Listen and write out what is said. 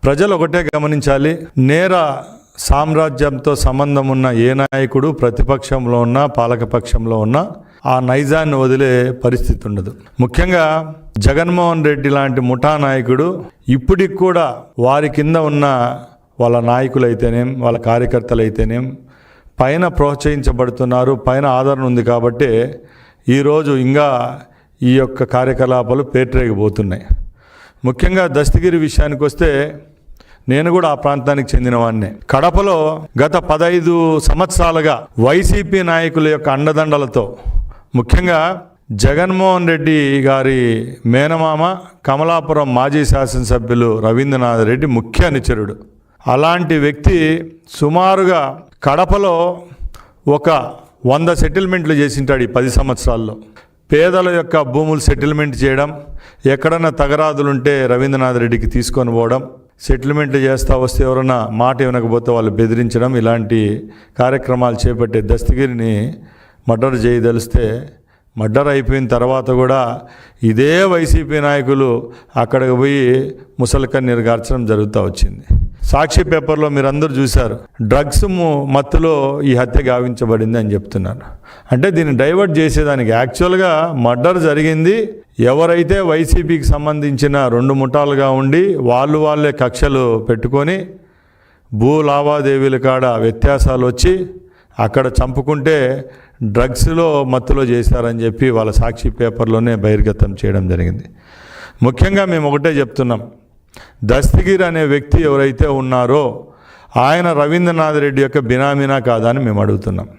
ప్రజలు ఒకటే గమనించాలి, నేర సామ్రాజ్యంతో సంబంధం ఉన్న ఏ నాయకుడు ప్రతిపక్షంలో ఉన్నా పాలకపక్షంలో ఉన్నా ఆ నైజాన్ని వదిలే పరిస్థితి ఉండదు. ముఖ్యంగా జగన్మోహన్ రెడ్డి లాంటి ముఠా నాయకుడు ఇప్పటికి కూడా వారి కింద ఉన్న వాళ్ళ నాయకులైతేనేం వాళ్ళ కార్యకర్తలైతేనేం పైన ప్రోత్సహించబడుతున్నారు, పైన ఆదరణ ఉంది కాబట్టి ఈరోజు ఇంకా ఈ యొక్క కార్యకలాపాలు పేటరేగిపోతున్నాయి. ముఖ్యంగా దస్తగిరి విషయానికి వస్తే నేను కూడా ఆ ప్రాంతానికి చెందినవాడినే. కడపలో గత 15 సంవత్సరాలుగా వైసీపీ నాయకుల యొక్క అండదండలతో, ముఖ్యంగా జగన్మోహన్ రెడ్డి గారి మేనమామ కమలాపురం మాజీ శాసనసభ్యులు రవీంద్రనాథ్ రెడ్డి ముఖ్య అనుచరుడు. అలాంటి వ్యక్తి సుమారుగా కడపలో ఒక 100 సెటిల్మెంట్లు చేసింటాడు ఈ 10 సంవత్సరాల్లో. పేదల యొక్క భూములు సెటిల్మెంట్ చేయడం, ఎక్కడన్నా తగరాదులుంటే రవీంద్రనాథ్ రెడ్డికి తీసుకొని పోవడం, సెటిల్మెంట్లు చేస్తూ వస్తే ఎవరన్నా మాట వినకపోతే వాళ్ళు బెదిరించడం, ఇలాంటి కార్యక్రమాలు చేపట్టే దస్తగిరిని మర్డర్ చేయదలిస్తే మర్డర్ అయిపోయిన తర్వాత కూడా ఇదే వైసీపీ నాయకులు అక్కడికి పోయి ముసలికన్నీరు గార్చడం జరుగుతూ వచ్చింది. సాక్షి పేపర్లో మీరందరూ చూశారు, డ్రగ్స్ మత్తులో ఈ హత్య గావించబడింది అని చెప్తున్నారు. అంటే దీన్ని డైవర్ట్ చేసేదానికి యాక్చువల్గా మర్డర్ జరిగింది. ఎవరైతే వైసీపీకి సంబంధించిన 2 ముఠాలుగా ఉండి వాళ్ళే కక్షలు పెట్టుకొని భూ లావాదేవీల కాడ వ్యత్యాసాలు వచ్చి అక్కడ చంపుకుంటే డ్రగ్స్లో మత్తులో చేశారని చెప్పి వాళ్ళ సాక్షి పేపర్లోనే బహిర్గతం చేయడం జరిగింది. ముఖ్యంగా మేము ఒకటే చెప్తున్నాం, దస్తగిరి అనే వ్యక్తి ఎవరైతే ఉన్నారో ఆయన రవీంద్రనాథ్ రెడ్డి యొక్క బినామీనా కాదా అని మేము అడుగుతున్నాం.